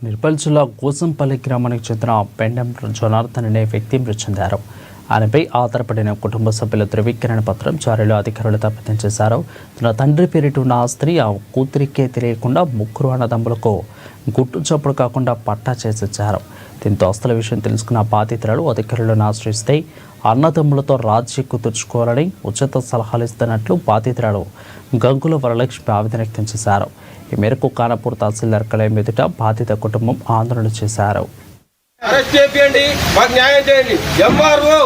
నిర్మల్ జిల్లా గోసంపల్లి గ్రామానికి చెందిన పెండెం జనార్దన్ అనే వ్యక్తి మృతి చెందారు. ఆయనపై ఆధారపడిన కుటుంబ సభ్యుల ధృవీకరణ పత్రం జారీలో అధికారులు తప్పిదం చేశారు. తన తండ్రి పేరిట ఉన్న ఆస్తి ఆ కూతురికే తెలియకుండా ముగ్గురు అన్నదమ్ములకు గుట్టు చప్పుడు కాకుండా పట్టా చేసిచ్చారు. దీంతో ఆస్తుల విషయం తెలుసుకున్న బాధితురాలు అధికారులను ఆశ్రయిస్తే అన్నదమ్ములతో రాజీ కుదుర్చుకోవాలని ఉచిత సలహాలు ఇస్తున్నట్లు బాధితురాలు గంగుల వరలక్ష్మి ఆవేదన వ్యక్తం చేశారు. ఈ మేరకు ఖానాపూర్ తహసీల్దార్ కళాయం ఎదుట బాధిత కుటుంబం ఆందోళన చేశారు. అరెస్ట్ చేయండి, మాకు న్యాయం చేయండి. ఎంఆర్ఓ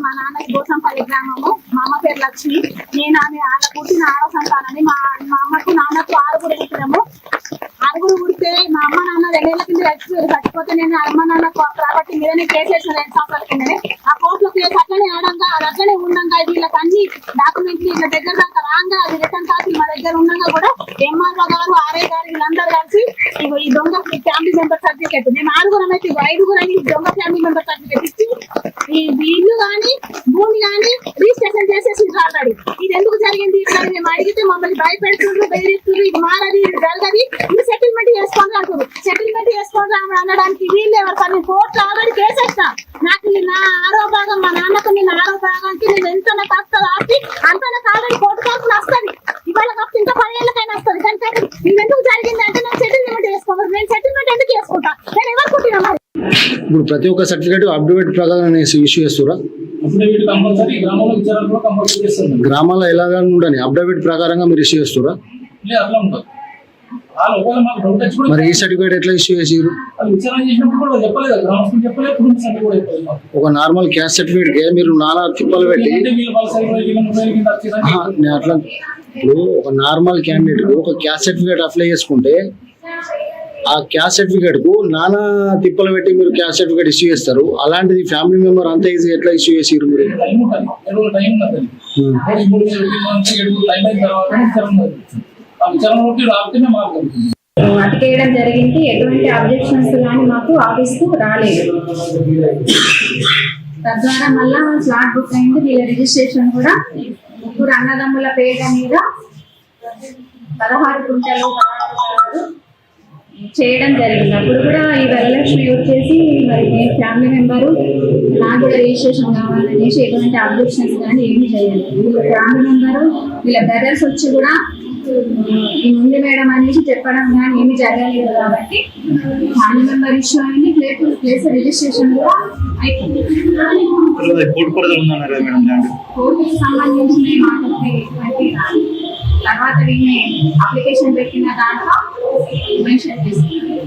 మా నాన్న గోసంపల్లి గ్రామము. మా అమ్మ పేరు లక్ష్మి. నేను ఆమె వాళ్ళ పుట్టిన 6వ సంతానాన్ని. మా అమ్మకు నాన్నకు 6 పుట్టినాము. 6 పుడితే మా అమ్మ నాన్న 2 ఏళ్ల కింద చచ్చిపోతే నేను అమ్మ నాన్న ప్రాపర్టీ మీదనే కేసు వేసిన 2 సంవత్సరాల కిందనే. ఆ కోర్టులో కేసు అట్లనే ఆడంగా అది అట్లనే ఉండగా వీళ్ళకి అన్ని డాక్యుమెంట్లు వీళ్ళ దగ్గర దాకా రాగా అది రిటర్న్ కాపీ మా దగ్గర ఉండగా కూడా ఎంఆర్ఓ గారు ఆర్ఐ గారు వీళ్ళందరూ కలిసి ఈ దొంగ ఫ్యామిలీ మెంబర్ సర్టిఫికేట్ మేము 6 అయితే 5 దొంగ ఫ్యామిలీ మెంబర్ సర్టిఫికేట్ ఇచ్చి ఈ ఇల్లు కానీ భూమి కానీ రిజిస్ట్రేషన్ చేసేసి ఆల్రెడీ. ఇది ఎందుకు జరిగింది ఇట్లా మేము అడిగితే మమ్మల్ని భయపెడుతుండ్రు, బెదిరిస్తుండ్రు. ఇది మారది, ఇది జరగది, ఇది సెటిల్మెంట్ చేసుకోండి అంటారు. సెటిల్మెంట్ చేసుకోండి అనడానికి వీళ్ళు ఎవరు? నేను కోర్టు ఆల్రెడీ కేసు వేస్తా. నాకు నా 6వ భాగం మా నాన్నకు నేను 6వ భాగానికి నేను ఎంత నాకు వస్తుంది ఆస్తి అంత నాకు ఆల్రెడీ కోర్టు కాకుండా వస్తుంది. ఇవాళ కాకపోతే ఇంకా 10 ఏళ్ళకైనా వస్తుంది. కానీ ఇది ఎందుకు జరిగింది అంటే నేను సెటిల్మెంట్ చేసుకోవాలి. నేను సెటిల్మెంట్ ఎందుకు చేసుకుంటా? నేను ఎవరు కుట్టినా మరి? ఇప్పుడు ప్రతి ఒక్క సర్టిఫికేట్ అప్డేట్ ప్రకారం ఇష్యూ చేస్తారా? గ్రామాల్లో ఎలాగా ఉండని అప్డేట్ ప్రకారంగా మీరు ఇష్యూ చేస్తారా? మరి ఈ సర్టిఫికేట్ ఎట్లా ఇష్యూ చేసారు? ఒక నార్మల్ క్యాస్ట్ సర్టిఫికేట్ మీరు నానా తిప్పలు పెట్టి అట్లా ఇప్పుడు ఒక నార్మల్ క్యాండిడేట్ ఒక క్యాస్ట్ సర్టిఫికేట్ అప్లై చేసుకుంటే ఆ క్యాస్ట్ సర్టిఫికేట్ కు నానా తిప్పలు పెట్టి మీరు క్యాస్ట్ సర్టిఫికేట్ ఇష్యూ చేస్తారు. అలాంటిది ఫ్యామిలీ మెంబర్ అంత ఈజీ ఎట్లా ఇష్యూ చేసారు మీరు? అతికేయడం జరిగింది. ఎటువంటి అబ్జెక్షన్స్ కానీ మాకు ఆఫీస్కు రాలేదు. తద్వారా మళ్ళా స్లాట్ బుక్ అయింది. వీళ్ళ రిజిస్ట్రేషన్ కూడా ముగ్గురు అన్నదమ్ముల పేర్ల మీద 16 గుంటలు చేయడం జరిగింది. అప్పుడు కూడా ఈ వరలక్ష్మి వచ్చేసి మరి నేను ఫ్యామిలీ మెంబరు నాకు కూడా రిజిస్ట్రేషన్ కావాలనేసి ఎటువంటి అబ్జెక్షన్స్ కానీ ఏమీ చేయాలి. వీళ్ళ ఫ్యామిలీ మెంబరు వీళ్ళ బ్రదర్స్ వచ్చి కూడా ఈ ఉంది మేడం అనేసి చెప్పడం కానీ ఏమీ జరగలేదు. కాబట్టి ఫ్యామిలీ మెంబర్ ఇష్యూ అయింది. ప్లేస్ రిజిస్ట్రేషన్ కూడా అయిపోయింది. కోర్టుకి సంబంధించిన మాటలపై ఎటువంటి తర్వాత వీళ్ళని అప్లికేషన్ పెట్టిన దాంట్లో మెన్షన్ చేస్తున్నారు.